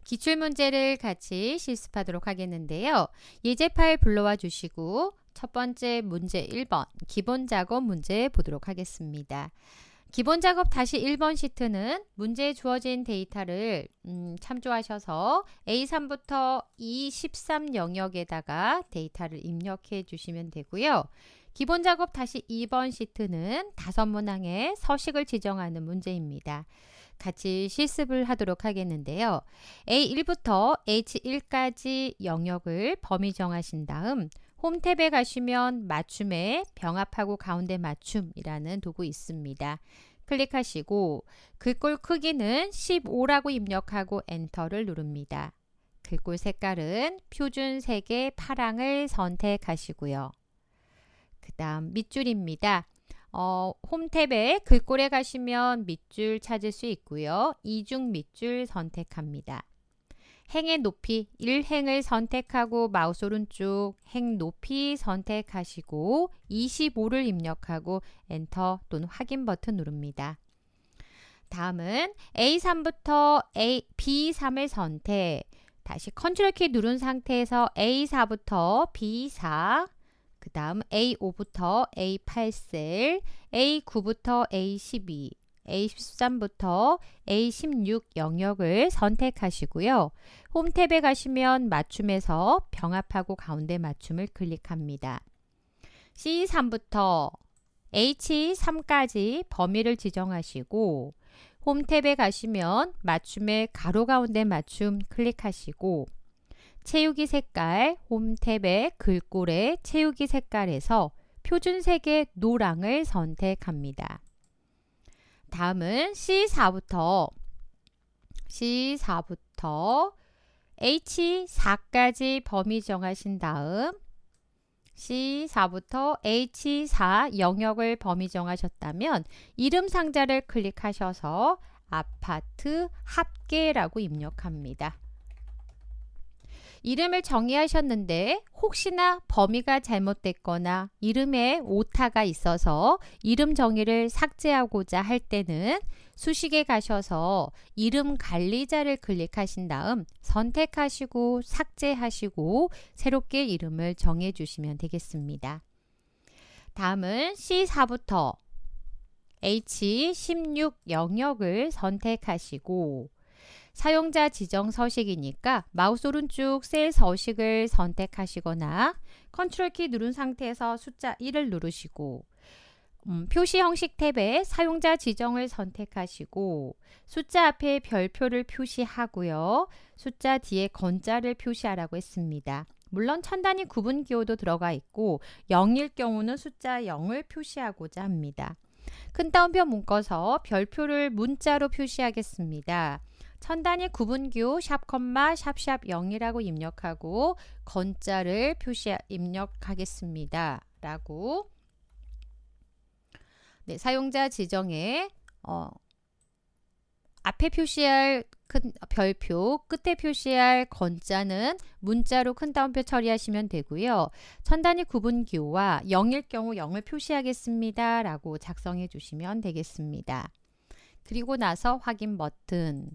기출문제를 같이 실습하도록 하겠는데요. 예제 파일 불러와 주시고 첫 번째 문제 1번 기본작업 문제 보도록 하겠습니다. 기본작업 다시 1번 시트는 문제에 주어진 데이터를 참조하셔서 A3부터 E13 영역에다가 데이터를 입력해 주시면 되고요. 기본작업 다시 2번 시트는 5문항의 서식을 지정하는 문제입니다. 같이 실습을 하도록 하겠는데요. A1부터 H1까지 영역을 범위 정하신 다음 홈 탭에 가시면 맞춤에 병합하고 가운데 맞춤이라는 도구 있습니다. 클릭하시고 글꼴 크기는 15라고 입력하고 엔터를 누릅니다. 글꼴 색깔은 표준 색의 파랑을 선택하시고요. 그 다음 밑줄입니다. 홈 탭에 글꼴에 가시면 밑줄 찾을 수 있고요. 이중 밑줄 선택합니다. 행의 높이 1행을 선택하고 마우스 오른쪽 행 높이 선택하시고 25를 입력하고 엔터 또는 확인 버튼 누릅니다. 다음은 A3부터 B3을 선택. 다시 컨트롤 키 누른 상태에서 A4부터 B4 그 다음 A5부터 A8셀, A9부터 A12, A13부터 A16 영역을 선택하시고요. 홈 탭에 가시면 맞춤에서 병합하고 가운데 맞춤을 클릭합니다. C3부터 H3까지 범위를 지정하시고 홈 탭에 가시면 맞춤의 가로 가운데 맞춤 클릭하시고 채우기 색깔 홈 탭의 글꼴의 채우기 색깔에서 표준색의 노랑을 선택합니다. 다음은 C4부터 H4까지 범위 정하신 다음 C4부터 H4 영역을 범위 정하셨다면 이름 상자를 클릭하셔서 아파트 합계라고 입력합니다. 이름을 정의하셨는데 혹시나 범위가 잘못됐거나 이름에 오타가 있어서 이름 정의를 삭제하고자 할 때는 수식에 가셔서 이름 관리자를 클릭하신 다음 선택하시고 삭제하시고 새롭게 이름을 정해 주시면 되겠습니다. 다음은 C4부터 H16 영역을 선택하시고 사용자 지정 서식이니까 마우스 오른쪽 셀 서식을 선택하시거나 컨트롤 키 누른 상태에서 숫자 1을 누르시고 표시 형식 탭에 사용자 지정을 선택하시고 숫자 앞에 별표를 표시하고요. 숫자 뒤에 건자를 표시하라고 했습니다. 물론 천 단위 구분 기호도 들어가 있고 0일 경우는 숫자 0을 표시하고자 합니다. 큰 따옴표 묶어서 별표를 문자로 표시하겠습니다. 천 단위 구분기호 샵, 샵샵 0이라고 입력하고 건자를 입력하겠습니다. 라고 사용자 지정에 앞에 표시할 큰 별표, 끝에 표시할 건자는 문자로 큰 따옴표 처리하시면 되고요. 천 단위 구분기호와 0일 경우 0을 표시하겠습니다. 라고 작성해 주시면 되겠습니다. 그리고 나서 확인 버튼.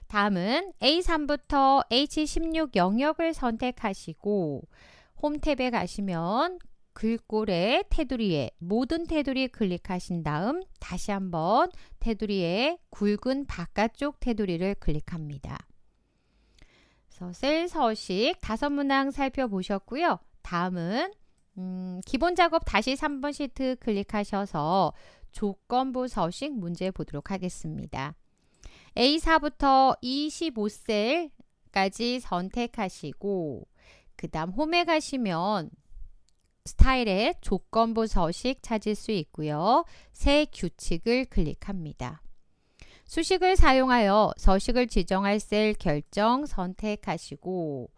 다음은 A3부터 H16 영역을 선택하시고 홈 탭에 가시면 글꼴의 테두리에 모든 테두리 클릭하신 다음 다시 한번 테두리에 굵은 바깥쪽 테두리를 클릭합니다. 그래서 셀 서식 5문항 살펴보셨고요. 다음은 기본 작업 다시 3번 시트 클릭하셔서 조건부 서식 문제 보도록 하겠습니다. A4부터 25셀까지 선택하시고 그 다음 홈에 가시면 스타일의 조건부 서식 찾을 수 있고요. 새 규칙을 클릭합니다. 수식을 사용하여 서식을 지정할 셀 결정 선택하시고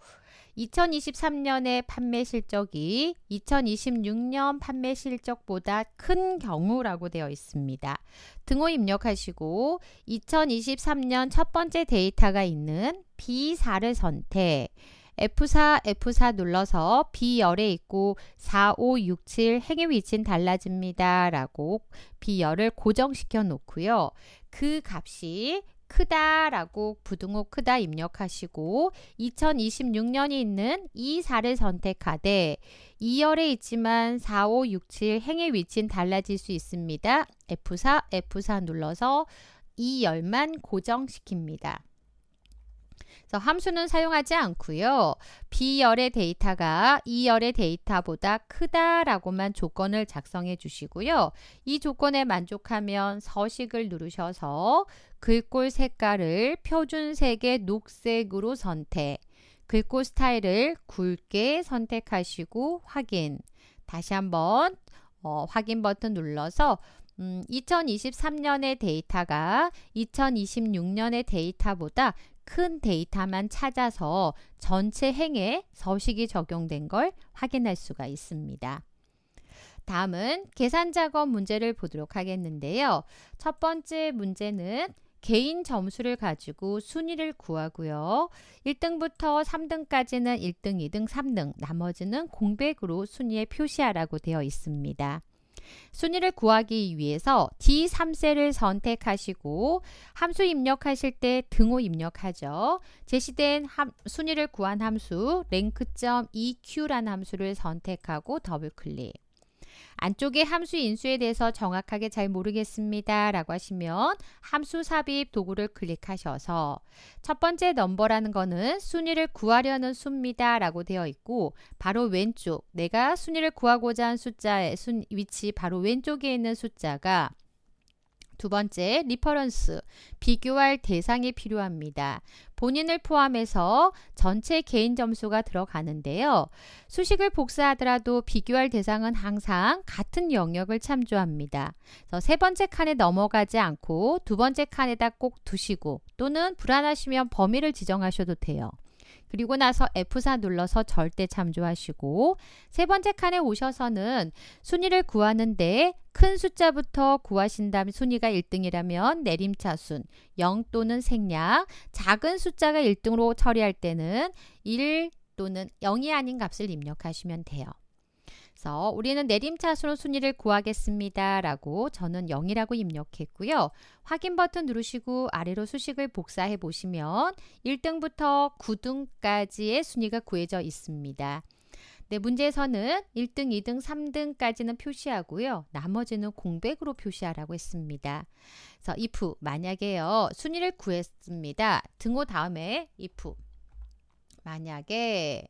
2023년의 판매 실적이 2026년 판매 실적보다 큰 경우라고 되어 있습니다. 등호 입력하시고 2023년 첫 번째 데이터가 있는 B4를 선택 F4 눌러서 B열에 있고 4, 5, 6, 7 행의 위치는 달라집니다. 라고 B열을 고정시켜 놓고요. 그 값이 크다라고 부등호 크다 입력하시고 2026년이 있는 이 4를 선택하되 2열에 있지만 4, 5, 6, 7 행의 위치는 달라질 수 있습니다. F4, F4 눌러서 2열만 고정시킵니다. 그래서 함수는 사용하지 않고요. B열의 데이터가 E열의 데이터보다 크다라고만 조건을 작성해 주시고요. 이 조건에 만족하면 서식을 누르셔서 글꼴 색깔을 표준색의 녹색으로 선택, 글꼴 스타일을 굵게 선택하시고 확인. 다시 한번 확인 버튼 눌러서 2023년의 데이터가 2026년의 데이터보다 큰 데이터만 찾아서 전체 행에 서식이 적용된 걸 확인할 수가 있습니다. 다음은 계산 작업 문제를 보도록 하겠는데요. 첫 번째 문제는 개인 점수를 가지고 순위를 구하고요. 1등부터 3등까지는 1등, 2등, 3등, 나머지는 공백으로 순위에 표시하라고 되어 있습니다. 순위를 구하기 위해서 D3셀을 선택하시고 함수 입력하실 때 등호 입력하죠. 제시된 순위를 구한 함수 rank.eq라는 함수를 선택하고 더블클릭. 안쪽에 함수 인수에 대해서 정확하게 잘 모르겠습니다 라고 하시면 함수 삽입 도구를 클릭하셔서 첫 번째 넘버라는 거는 순위를 구하려는 수입니다 라고 되어 있고 바로 왼쪽 내가 순위를 구하고자 한 숫자의 위치 바로 왼쪽에 있는 숫자가 두 번째, 리퍼런스, 비교할 대상이 필요합니다. 본인을 포함해서 전체 개인 점수가 들어가는데요. 수식을 복사하더라도 비교할 대상은 항상 같은 영역을 참조합니다. 그래서 세 번째 칸에 넘어가지 않고 두 번째 칸에다 꼭 두시고 또는 불안하시면 범위를 지정하셔도 돼요. 그리고 나서 F4 눌러서 절대 참조하시고 세 번째 칸에 오셔서는 순위를 구하는데 큰 숫자부터 구하신 다음 순위가 1등이라면 내림차순 0 또는 생략, 작은 숫자가 1등으로 처리할 때는 1 또는 0이 아닌 값을 입력하시면 돼요. 그래서 우리는 내림차순으로 순위를 구하겠습니다 라고 저는 0이라고 입력했고요. 확인 버튼 누르시고 아래로 수식을 복사해 보시면 1등부터 9등까지의 순위가 구해져 있습니다. 네, 문제에서는 1등, 2등, 3등까지는 표시하고요. 나머지는 공백으로 표시하라고 했습니다. 그래서 if 만약에요. 순위를 구했습니다. 등호 다음에 if 만약에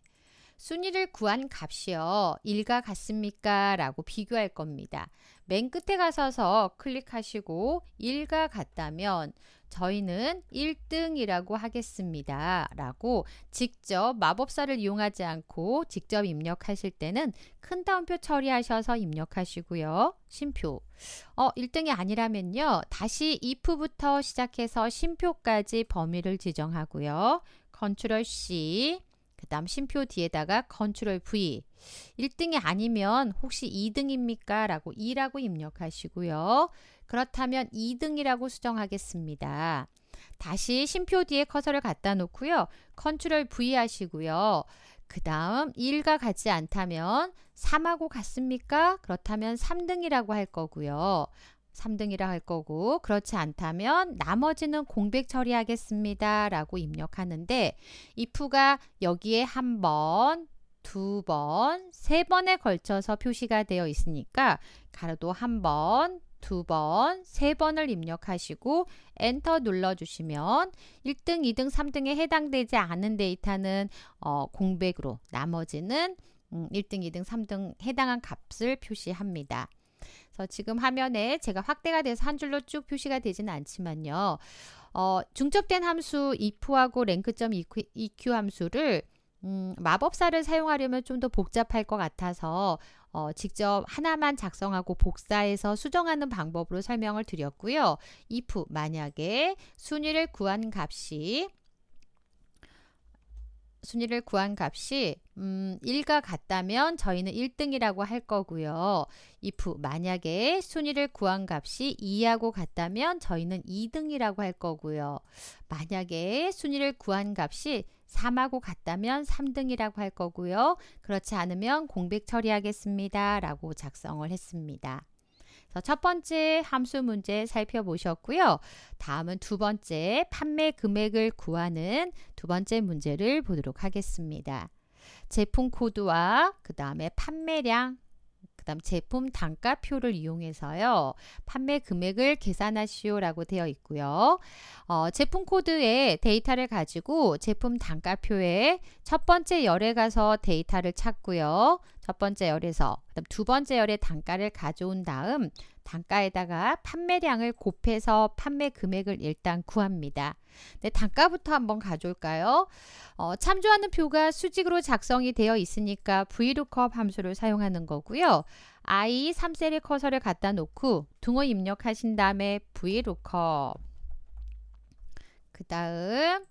순위를 구한 값이요. 1과 같습니까? 라고 비교할 겁니다. 맨 끝에 가셔서 클릭하시고 1과 같다면 저희는 1등이라고 하겠습니다. 라고 직접 마법사를 이용하지 않고 직접 입력하실 때는 큰 따옴표 처리하셔서 입력하시고요. 쉼표. 1등이 아니라면요. 다시 if부터 시작해서 쉼표까지 범위를 지정하고요. 컨트롤 C 그 다음 쉼표 뒤에다가 컨트롤 V 1등이 아니면 혹시 2등입니까? 라고 2라고 입력하시고요. 그렇다면 2등이라고 수정하겠습니다. 다시 쉼표 뒤에 커서를 갖다 놓고요. 컨트롤 V 하시고요. 그 다음 1과 같지 않다면 3하고 같습니까? 그렇다면 3등이라고 할 거고요. 3등이라 할 거고 그렇지 않다면 나머지는 공백 처리하겠습니다 라고 입력하는데 if가 여기에 한 번, 두 번, 세 번에 걸쳐서 표시가 되어 있으니까 가로도 한 번, 두 번, 세 번을 입력하시고 엔터 눌러주시면 1등, 2등, 3등에 해당되지 않은 데이터는 공백으로 나머지는 1등, 2등, 3등 해당한 값을 표시합니다. 그래서 지금 화면에 제가 확대가 돼서 한 줄로 쭉 표시가 되지는 않지만요. 중첩된 함수 if하고 rank.eq 함수를 마법사를 사용하려면 좀 더 복잡할 것 같아서 직접 하나만 작성하고 복사해서 수정하는 방법으로 설명을 드렸고요. if 만약에 순위를 구한 값이 1과 같다면 저희는 1등이라고 할 거고요. if 만약에 순위를 구한 값이 2하고 같다면 저희는 2등이라고 할 거고요. 만약에 순위를 구한 값이 3하고 같다면 3등이라고 할 거고요. 그렇지 않으면 공백 처리하겠습니다. 라고 작성을 했습니다. 그래서 첫 번째 함수 문제 살펴보셨고요. 다음은 두 번째 판매 금액을 구하는 두 번째 문제를 보도록 하겠습니다. 제품 코드와 그 다음에 판매량, 그 다음 제품 단가표를 이용해서요. 판매 금액을 계산하시오라고 되어 있고요. 제품 코드의 데이터를 가지고 제품 단가표에 첫 번째 열에 가서 데이터를 찾고요. 첫 번째 열에서 그다음 두 번째 열의 단가를 가져온 다음 단가에다가 판매량을 곱해서 판매 금액을 일단 구합니다. 네, 단가부터 한번 가져올까요? 참조하는 표가 수직으로 작성이 되어 있으니까 VLOOKUP 함수를 사용하는 거고요. I 3셀에 커서를 갖다 놓고 등호 입력하신 다음에 VLOOKUP 그 다음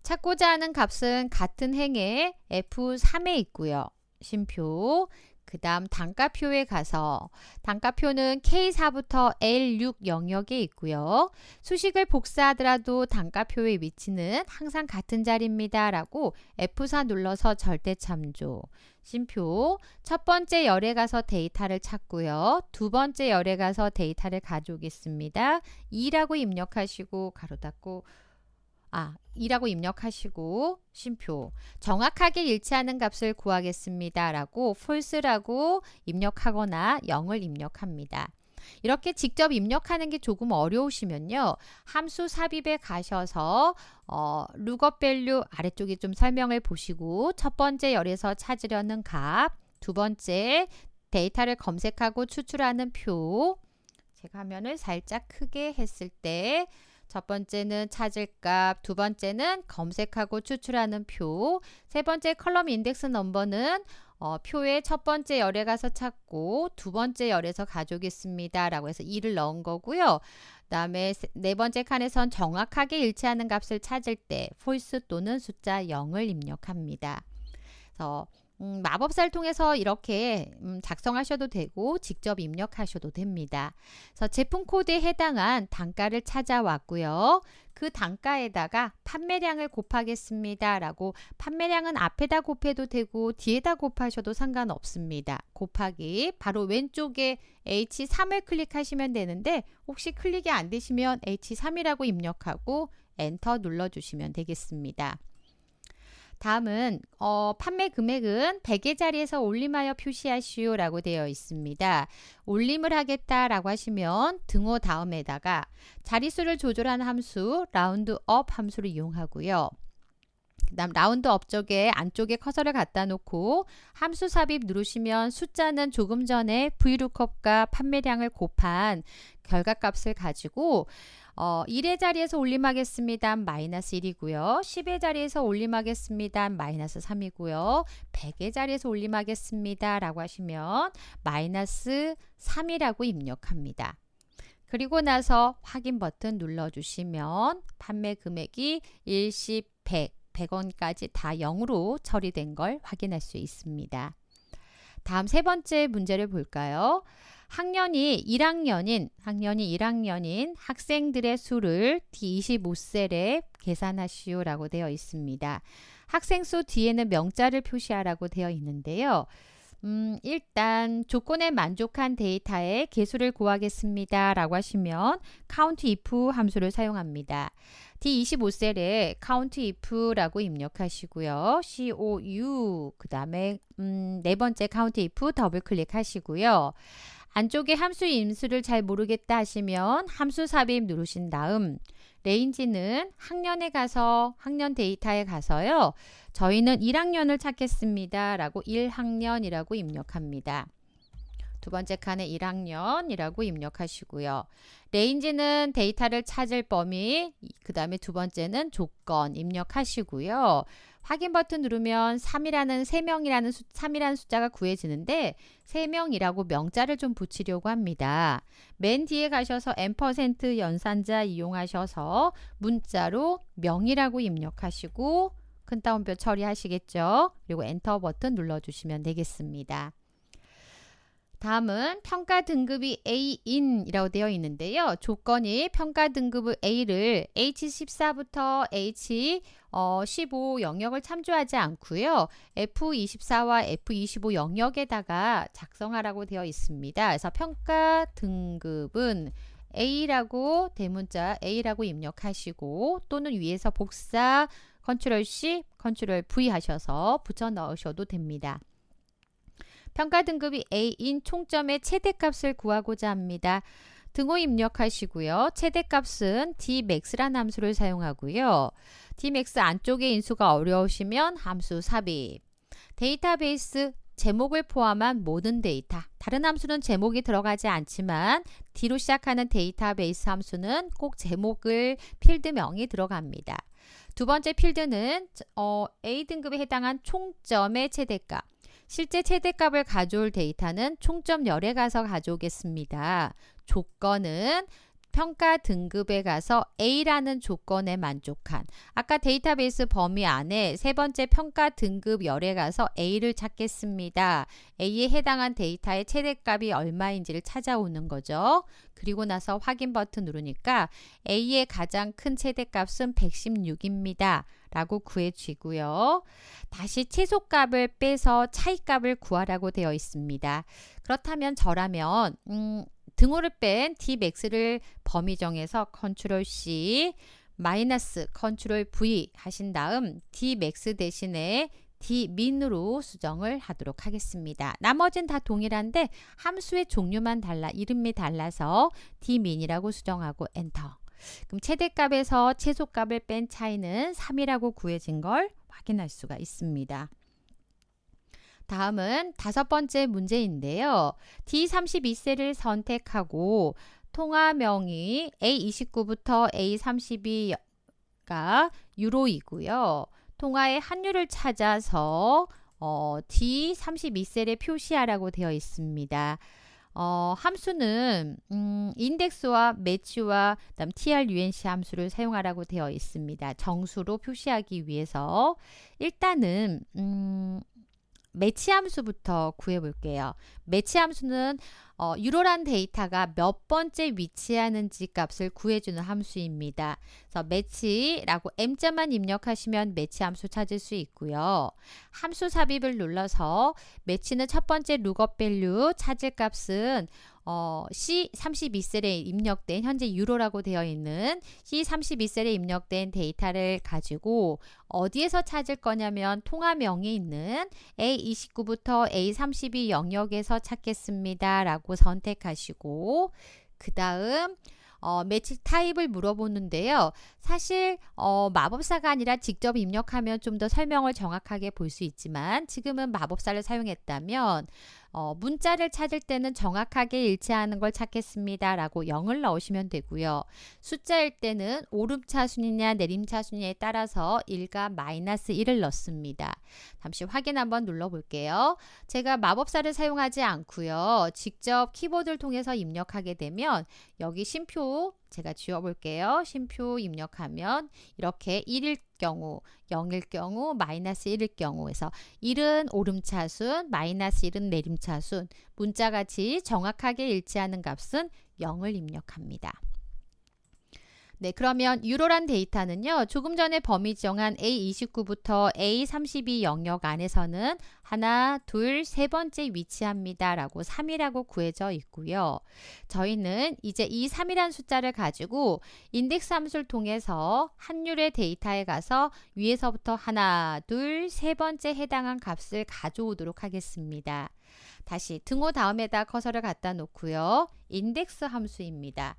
찾고자 하는 값은 같은 행에 F3에 있고요. 쉼표 그 다음 단가표에 가서 단가표는 K4부터 L6 영역에 있고요. 수식을 복사하더라도 단가표의 위치는 항상 같은 자리입니다. 라고 F4 눌러서 절대 참조. 쉼표 첫 번째 열에 가서 데이터를 찾고요. 두 번째 열에 가서 데이터를 가져오겠습니다. 2라고 입력하시고 가로 닫고 2라고 입력하시고 쉼표 정확하게 일치하는 값을 구하겠습니다 라고 false라고 입력하거나 0을 입력합니다. 이렇게 직접 입력하는 게 조금 어려우시면요. 함수 삽입에 가셔서 lookup value 아래쪽에 좀 설명을 보시고 첫 번째 열에서 찾으려는 값, 두 번째 데이터를 검색하고 추출하는 표 제가 화면을 살짝 크게 했을 때 첫 번째는 찾을 값, 두 번째는 검색하고 추출하는 표, 세 번째 컬럼 인덱스 넘버는 표의 첫 번째 열에 가서 찾고 두 번째 열에서 가져오겠습니다. 라고 해서 2를 넣은 거고요. 그 다음에 네 번째 칸에선 정확하게 일치하는 값을 찾을 때 false 또는 숫자 0을 입력합니다. 그래서 마법사를 통해서 이렇게 작성하셔도 되고 직접 입력하셔도 됩니다. 그래서 제품 코드에 해당한 단가를 찾아왔고요. 그 단가에다가 판매량을 곱하겠습니다. 라고 판매량은 앞에다 곱해도 되고 뒤에다 곱하셔도 상관없습니다. 곱하기 바로 왼쪽에 H3을 클릭하시면 되는데 혹시 클릭이 안 되시면 H3이라고 입력하고 엔터 눌러주시면 되겠습니다. 다음은 판매 금액은 100의 자리에서 올림하여 표시하시오 라고 되어 있습니다. 올림을 하겠다라고 하시면 등호 다음에다가 자릿수를 조절하는 함수 라운드업 함수를 이용하고요. 그 다음 라운드업 쪽에 안쪽에 커서를 갖다 놓고 함수 삽입 누르시면 숫자는 조금 전에 VLOOKUP과 판매량을 곱한 결과값을 가지고 1의 자리에서 올림하겠습니다. 마이너스 1이고요. 10의 자리에서 올림하겠습니다. 마이너스 3이고요. 100의 자리에서 올림하겠습니다. 라고 하시면 마이너스 3이라고 입력합니다. 그리고 나서 확인 버튼 눌러주시면 판매 금액이 일시 100, 100원까지 다 0으로 처리된 걸 확인할 수 있습니다. 다음 세 번째 문제를 볼까요? 학년이 1학년인 학생들의 수를 D25셀에 계산하시오 라고 되어 있습니다. 학생 수 뒤에는 명자를 표시하라고 되어 있는데요. 일단 조건에 만족한 데이터의 개수를 구하겠습니다 라고 하시면 countIf 함수를 사용합니다. D25셀에 countIf라고 입력하시고요. COU 그 다음에 네 번째 countIf 더블 클릭하시고요. 안쪽에 함수 인수를 잘 모르겠다 하시면 함수 삽입 누르신 다음 레인지는 학년에 가서 학년 데이터에 가서요. 저희는 1학년을 찾겠습니다. 라고 1학년이라고 입력합니다. 두 번째 칸에 1학년이라고 입력하시고요. 레인지는 데이터를 찾을 범위, 그 다음에 두 번째는 조건 입력하시고요. 확인 버튼 누르면 3이라는 숫자가 구해지는데 3명이라고 명자를 좀 붙이려고 합니다. 맨 뒤에 가셔서 %, 연산자 이용하셔서 문자로 명이라고 입력하시고 큰 따옴표 처리하시겠죠. 그리고 엔터 버튼 눌러주시면 되겠습니다. 다음은 평가 등급이 A인이라고 되어 있는데요. 조건이 평가 등급 A를 H14부터 H15 영역을 참조하지 않고요. F24와 F25 영역에다가 작성하라고 되어 있습니다. 그래서 평가 등급은 A라고 대문자 A라고 입력하시고 또는 위에서 복사 컨트롤 C, 컨트롤 V 하셔서 붙여 넣으셔도 됩니다. 평가 등급이 A인 총점의 최대값을 구하고자 합니다. 등호 입력하시고요. 최대값은 dmax라는 함수를 사용하고요. dmax 안쪽에 인수가 어려우시면 함수 삽입. 데이터베이스 제목을 포함한 모든 데이터. 다른 함수는 제목이 들어가지 않지만 D로 시작하는 데이터베이스 함수는 꼭 제목을 필드명이 들어갑니다. 두 번째 필드는 A등급에 해당한 총점의 최대값. 실제 최대값을 가져올 데이터는 총점 열에 가서 가져오겠습니다. 조건은 평가 등급에 가서 A라는 조건에 만족한 아까 데이터베이스 범위 안에 세 번째 평가 등급 열에 가서 A를 찾겠습니다. A에 해당한 데이터의 최대값이 얼마인지를 찾아오는 거죠. 그리고 나서 확인 버튼 누르니까 A의 가장 큰 최대값은 116입니다. 라고 구해주고요. 다시 최소값을 빼서 차이값을 구하라고 되어 있습니다. 그렇다면 저라면 등호를 뺀 dmax를 범위 정해서 컨트롤 C 마이너스 컨트롤 V 하신 다음 dmax 대신에 dmin으로 수정을 하도록 하겠습니다. 나머지는 다 동일한데 함수의 종류만 달라 이름이 달라서 dmin이라고 수정하고 엔터. 그럼 최대값에서 최소값을 뺀 차이는 3이라고 구해진 걸 확인할 수가 있습니다. 다음은 다섯 번째 문제인데요. D32셀을 선택하고 통화명이 A29부터 A32가 유로이고요. 통화의 환율을 찾아서 D32셀에 표시하라고 되어 있습니다. 함수는 인덱스와 매치와 그다음 TRUNC 함수를 사용하라고 되어 있습니다. 정수로 표시하기 위해서 일단은 매치 함수부터 구해볼게요. 매치 함수는 유로란 데이터가 몇 번째 위치하는지 값을 구해주는 함수입니다. 그래서 매치라고 M자만 입력하시면 매치 함수 찾을 수 있고요. 함수 삽입을 눌러서 매치는 첫 번째 룩업 밸류 찾을 값은 C32셀에 입력된 현재 유로라고 되어 있는 C32셀에 입력된 데이터를 가지고 어디에서 찾을 거냐면 통화명이 있는 A29부터 A32 영역에서 찾겠습니다. 라고 선택하시고 그 다음 매치 타입을 물어보는데요. 사실 마법사가 아니라 직접 입력하면 좀 더 설명을 정확하게 볼 수 있지만 지금은 마법사를 사용했다면 문자를 찾을 때는 정확하게 일치하는 걸 찾겠습니다. 라고 0을 넣으시면 되고요. 숫자일 때는 오름차순이냐 내림차순이냐에 따라서 1과 마이너스 1을 넣습니다. 잠시 확인 한번 눌러볼게요. 제가 마법사를 사용하지 않고요. 직접 키보드를 통해서 입력하게 되면 여기 쉼표 제가 지워볼게요. 쉼표 입력하면 이렇게 1일 경우, 0일 경우, 마이너스 1일 경우에서 1은 오름차순, 마이너스 1은 내림차순, 문자같이 정확하게 일치하는 값은 0을 입력합니다. 네, 그러면 유로란 데이터는요. 조금 전에 범위 정한 A29부터 A32 영역 안에서는 하나, 둘, 세 번째 위치합니다. 라고 3이라고 구해져 있고요. 저희는 이제 이 3이란 숫자를 가지고 인덱스 함수를 통해서 환율의 데이터에 가서 위에서부터 하나, 둘, 세 번째 해당한 값을 가져오도록 하겠습니다. 다시 등호 다음에다 커서를 갖다 놓고요. 인덱스 함수입니다.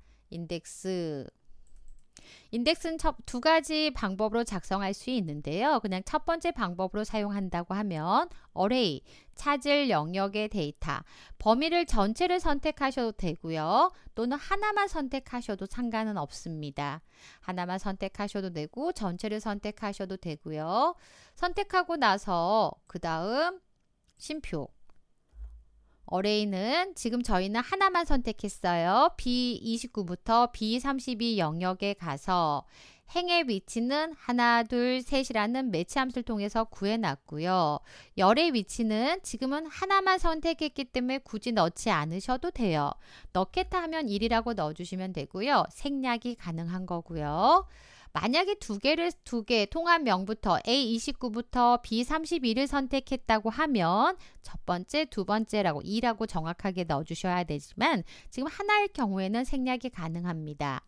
인덱스는 두 가지 방법으로 작성할 수 있는데요. 그냥 첫 번째 방법으로 사용한다고 하면 어레이, 찾을 영역의 데이터, 범위를 전체를 선택하셔도 되고요. 또는 하나만 선택하셔도 상관은 없습니다. 하나만 선택하셔도 되고 전체를 선택하셔도 되고요. 선택하고 나서 그 다음 쉼표. 어레이는 지금 저희는 하나만 선택했어요. B29부터 B32 영역에 가서 행의 위치는 하나, 둘, 셋이라는 매치 함수를 통해서 구해놨고요. 열의 위치는 지금은 하나만 선택했기 때문에 굳이 넣지 않으셔도 돼요. 넣겠다 하면 1이라고 넣어주시면 되고요. 생략이 가능한 거고요. 만약에 두 개 통합명부터 A29부터 B31을 선택했다고 하면 첫 번째, 두 번째라고 2라고 정확하게 넣어주셔야 되지만 지금 하나일 경우에는 생략이 가능합니다.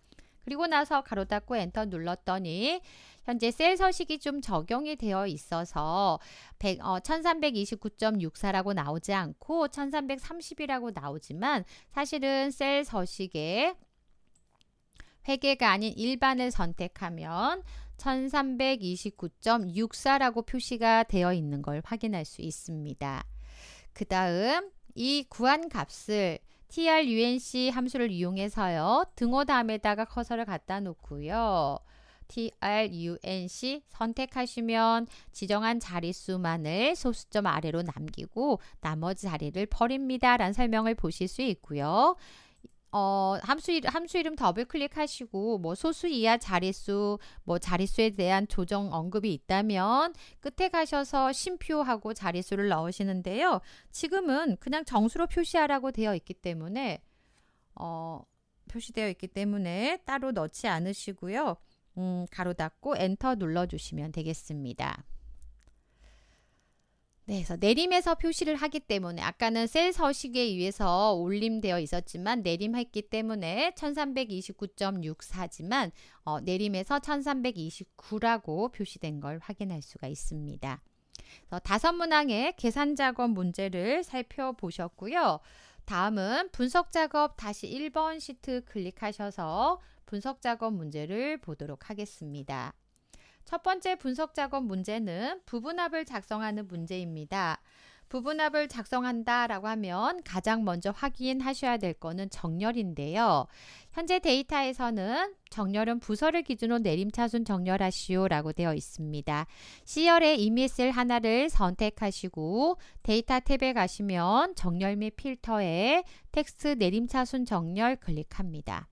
그리고 나서 가로 닫고 엔터 눌렀더니 현재 셀 서식이 좀 적용이 되어 있어서 1329.64라고 나오지 않고 1330이라고 나오지만 사실은 셀 서식에 회계가 아닌 일반을 선택하면 1329.64라고 표시가 되어 있는 걸 확인할 수 있습니다. 그 다음 이 구한 값을 trunc 함수를 이용해서요. 등호 다음에다가 커서를 갖다 놓고요. trunc 선택하시면 지정한 자릿수만을 소수점 아래로 남기고 나머지 자리를 버립니다. 라는 설명을 보실 수 있고요. 함수 이름 더블 클릭하시고 뭐 소수 이하 자릿수, 뭐 자릿수에 대한 조정 언급이 있다면 끝에 가셔서 쉼표하고 자릿수를 넣으시는데요. 지금은 그냥 정수로 표시하라고 되어 있기 때문에 표시되어 있기 때문에 따로 넣지 않으시고요. 가로 닫고 엔터 눌러주시면 되겠습니다. 네, 그래서 내림에서 표시를 하기 때문에 아까는 셀 서식에 의해서 올림되어 있었지만 내림했기 때문에 1329.64지만 내림에서 1329라고 표시된 걸 확인할 수가 있습니다. 그래서 다섯 문항의 계산 작업 문제를 살펴보셨고요. 다음은 분석 작업 다시 1번 시트 클릭하셔서 분석 작업 문제를 보도록 하겠습니다. 첫 번째 분석 작업 문제는 부분합을 작성하는 문제입니다. 부분합을 작성한다 라고 하면 가장 먼저 확인하셔야 될 거는 정렬인데요. 현재 데이터에서는 정렬은 부서를 기준으로 내림차순 정렬하시오 라고 되어 있습니다. C열에 이미 쓸 하나를 선택하시고 데이터 탭에 가시면 정렬 및 필터에 텍스트 내림차순 정렬 클릭합니다.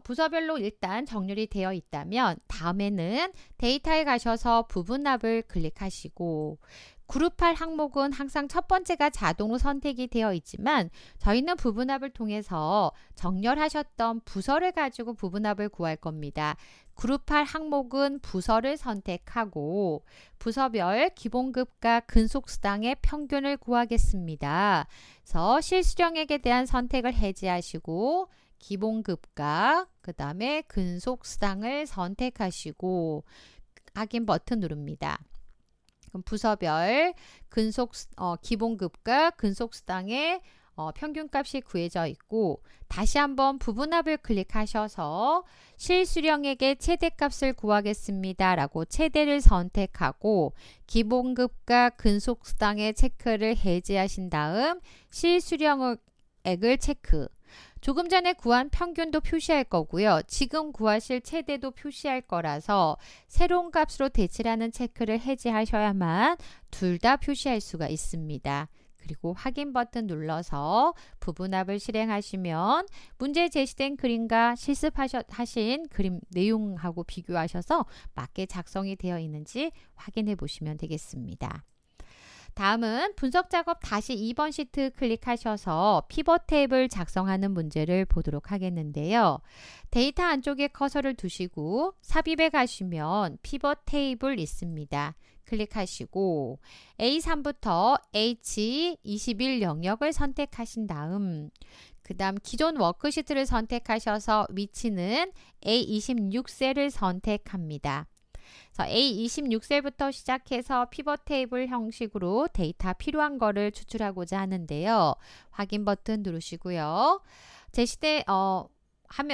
부서별로 일단 정렬이 되어 있다면 다음에는 데이터에 가셔서 부분합을 클릭하시고 그룹할 항목은 항상 첫 번째가 자동으로 선택이 되어 있지만 저희는 부분합을 통해서 정렬하셨던 부서를 가지고 부분합을 구할 겁니다. 그룹할 항목은 부서를 선택하고 부서별 기본급과 근속수당의 평균을 구하겠습니다. 그래서 실수령액에 대한 선택을 해제하시고 기본급과 그 다음에 근속수당을 선택하시고 확인 버튼 누릅니다. 그럼 부서별 기본급과 근속수당의 평균값이 구해져 있고 다시 한번 부분합을 클릭하셔서 실수령액의 최대값을 구하겠습니다 라고 최대를 선택하고 기본급과 근속수당의 체크를 해제하신 다음 실수령액을 체크. 조금 전에 구한 평균도 표시할 거고요. 지금 구하실 최대도 표시할 거라서 새로운 값으로 대치라는 체크를 해제하셔야만 둘 다 표시할 수가 있습니다. 그리고 확인 버튼 눌러서 부분합을 실행하시면 문제에 제시된 그림과 실습하신 그림 내용하고 비교하셔서 맞게 작성이 되어 있는지 확인해 보시면 되겠습니다. 다음은 분석 작업 다시 2번 시트 클릭하셔서 피벗 탭을 작성하는 문제를 보도록 하겠는데요. 데이터 안쪽에 커서를 두시고 삽입에 가시면 피벗 테이블 있습니다. 클릭하시고 A3부터 H21 영역을 선택하신 다음 그 다음 기존 워크시트를 선택하셔서 위치는 A26셀을 선택합니다. A26셀부터 시작해서 피벗 테이블 형식으로 데이터 필요한 거를 추출하고자 하는데요. 확인 버튼 누르시고요.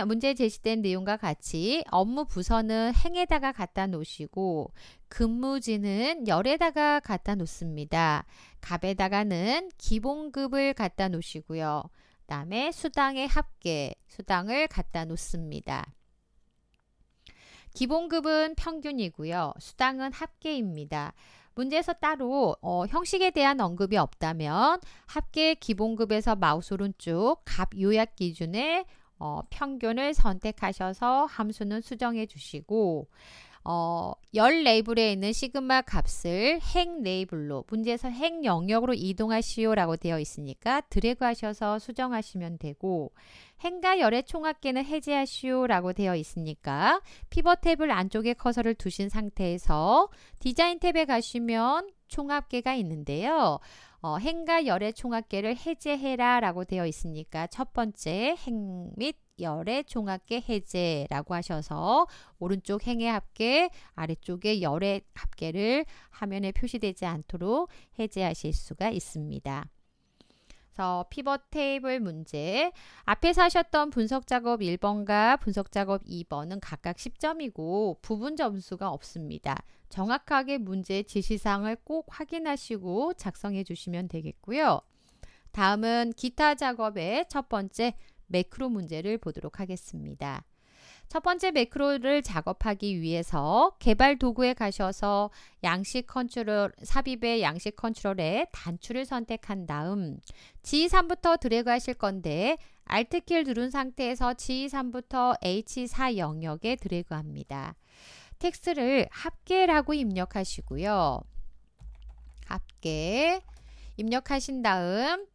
문제에 제시된 내용과 같이 업무 부서는 행에다가 갖다 놓으시고 근무지는 열에다가 갖다 놓습니다. 값에다가는 기본급을 갖다 놓으시고요. 그 다음에 수당의 합계, 수당을 갖다 놓습니다. 기본급은 평균이고요. 수당은 합계입니다. 문제에서 따로 형식에 대한 언급이 없다면 합계 기본급에서 마우스 오른쪽 값 요약 기준에 평균을 선택하셔서 함수는 수정해 주시고 열 레이블에 있는 시그마 값을 행 레이블로 문제에서 행 영역으로 이동하시오 라고 되어 있으니까 드래그 하셔서 수정하시면 되고 행과 열의 총합계는 해제하시오 라고 되어 있으니까 피벗 탭을 안쪽에 커서를 두신 상태에서 디자인 탭에 가시면 총합계가 있는데요. 행과 열의 총합계를 해제해라 라고 되어 있으니까 첫 번째 행 및 열의 총합계 해제라고 하셔서 오른쪽 행의 합계, 아래쪽에 열의 합계를 화면에 표시되지 않도록 해제하실 수가 있습니다. 그래서 피벗 테이블 문제, 앞에서 하셨던 분석 작업 1번과 분석 작업 2번은 각각 10점이고 부분 점수가 없습니다. 정확하게 문제 지시사항을 꼭 확인하시고 작성해 주시면 되겠고요. 다음은 기타 작업의 첫 번째 매크로 문제를 보도록 하겠습니다. 첫 번째 매크로를 작업하기 위해서 개발 도구에 가셔서 양식 컨트롤, 삽입의 양식 컨트롤에 단추를 선택한 다음 G3부터 드래그 하실 건데 Alt키를 누른 상태에서 G3부터 H4 영역에 드래그 합니다. 텍스트를 합계라고 입력하시고요. 합계 입력하신 다음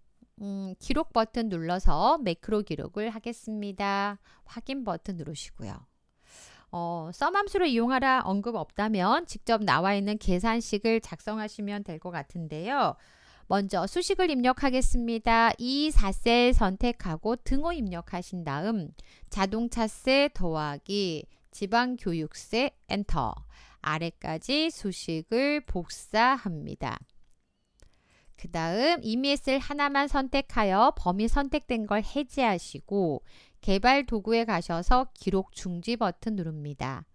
기록 버튼 눌러서 매크로 기록을 하겠습니다. 확인 버튼 누르시고요. 썸 함수를 이용하라 언급 없다면 직접 나와 있는 계산식을 작성하시면 될 것 같은데요. 먼저 수식을 입력하겠습니다. 이 4셀 선택하고 등호 입력하신 다음 자동차세 더하기 지방교육세 엔터 아래까지 수식을 복사합니다. 그 다음 이미 셀 하나만 선택하여 범위 선택된 걸 해제하시고 개발 도구에 가셔서 기록 중지 버튼 누릅니다.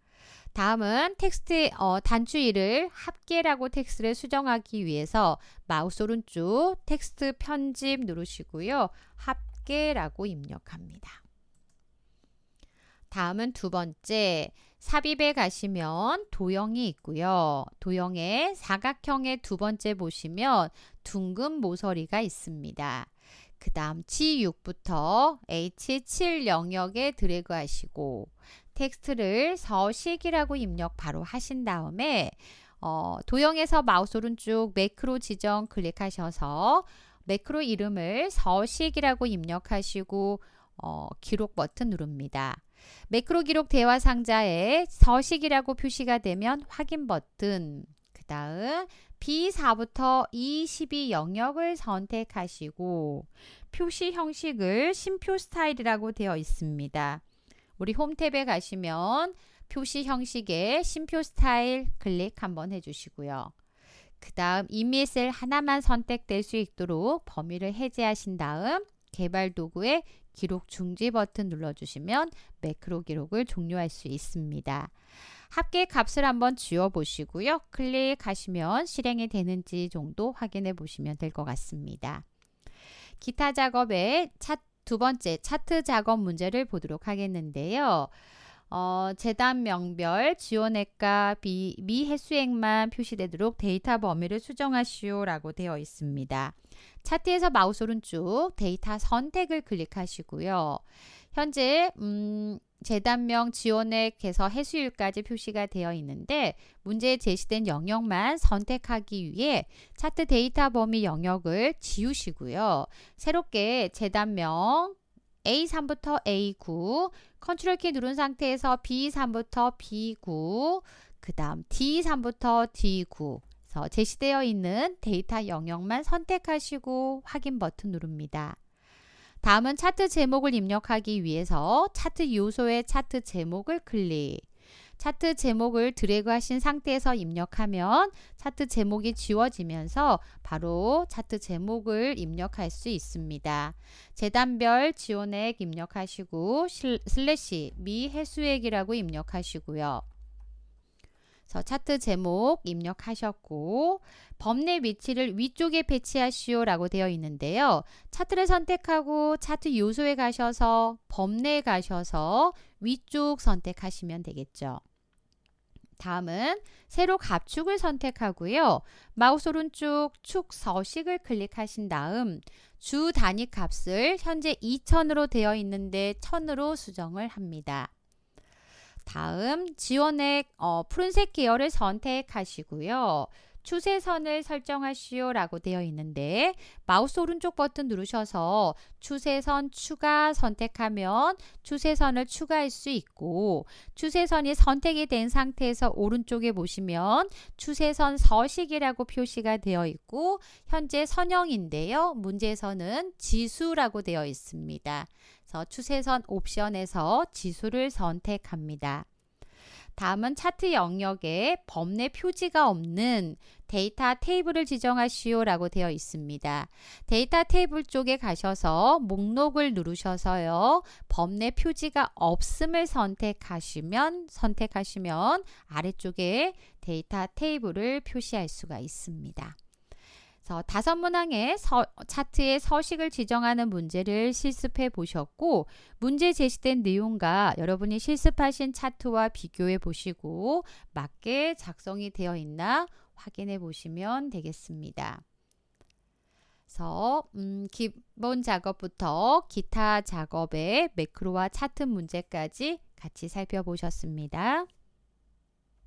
다음은 텍스트 단추 1을 합계라고 텍스트를 수정하기 위해서 마우스 오른쪽 텍스트 편집 누르시고요. 합계라고 입력합니다. 다음은 두 번째 삽입에 가시면 도형이 있고요. 도형의 사각형의 두 번째 보시면 둥근 모서리가 있습니다. 그 다음 G6부터 H7 영역에 드래그 하시고 텍스트를 서식이라고 입력 바로 하신 다음에 도형에서 마우스 오른쪽 매크로 지정 클릭하셔서 매크로 이름을 서식이라고 입력하시고 기록 버튼 누릅니다. 매크로 기록 대화 상자에 서식이라고 표시가 되면 확인 버튼, 그 다음 B4부터 E12 영역을 선택하시고 표시 형식을 심표 스타일이라고 되어 있습니다. 우리 홈 탭에 가시면 표시 형식의 심표 스타일 클릭 한번 해주시고요. 그 다음 이미 셀 하나만 선택될 수 있도록 범위를 해제하신 다음 개발 도구에 기록 중지 버튼 눌러주시면 매크로 기록을 종료할 수 있습니다. 합계 값을 한번 지워 보시고요. 클릭하시면 실행이 되는지 정도 확인해 보시면 될 것 같습니다. 기타 작업의 두 번째 차트 작업 문제를 보도록 하겠는데요. 재단 명별 지원액과 미해수액만 표시되도록 데이터 범위를 수정하시오 라고 되어 있습니다. 차트에서 마우스 오른쪽 데이터 선택을 클릭하시고요. 현재 재단명 지원액에서 해수율까지 표시가 되어 있는데 문제에 제시된 영역만 선택하기 위해 차트 데이터 범위 영역을 지우시고요. 새롭게 재단명 A3부터 A9 컨트롤 키 누른 상태에서 B3부터 B9 그 다음 D3부터 D9 제시되어 있는 데이터 영역만 선택하시고 확인 버튼 누릅니다. 다음은 차트 제목을 입력하기 위해서 차트 요소의 차트 제목을 클릭. 차트 제목을 드래그 하신 상태에서 입력하면 차트 제목이 지워지면서 바로 차트 제목을 입력할 수 있습니다. 재단별 지원액 입력하시고 슬래시 미해수액이라고 입력하시고요. 차트 제목 입력하셨고 범례 위치를 위쪽에 배치하시오 라고 되어 있는데요. 차트를 선택하고 차트 요소에 가셔서 범례에 가셔서 위쪽 선택하시면 되겠죠. 다음은 세로 갑축을 선택하고요. 마우스 오른쪽 축 서식을 클릭하신 다음 주 단위 값을 현재 2000으로 되어 있는데 1000으로 수정을 합니다. 다음 지원액 푸른색 계열을 선택하시고요. 추세선을 설정하시오 라고 되어 있는데 마우스 오른쪽 버튼 누르셔서 추세선 추가 선택하면 추세선을 추가할 수 있고, 추세선이 선택이 된 상태에서 오른쪽에 보시면 추세선 서식이라고 표시가 되어 있고 현재 선형인데요. 문제에서는 지수라고 되어 있습니다. 그래서 추세선 옵션에서 지수를 선택합니다. 다음은 차트 영역에 범례 표지가 없는 데이터 테이블을 지정하시오 라고 되어 있습니다. 데이터 테이블 쪽에 가셔서 목록을 누르셔서요. 범례 표지가 없음을 선택하시면 아래쪽에 데이터 테이블을 표시할 수가 있습니다. 다섯 문항의 차트의 서식을 지정하는 문제를 실습해 보셨고, 문제 제시된 내용과 여러분이 실습하신 차트와 비교해 보시고 맞게 작성이 되어 있나 확인해 보시면 되겠습니다. 그래서 기본 작업부터 기타 작업의 매크로와 차트 문제까지 같이 살펴보셨습니다.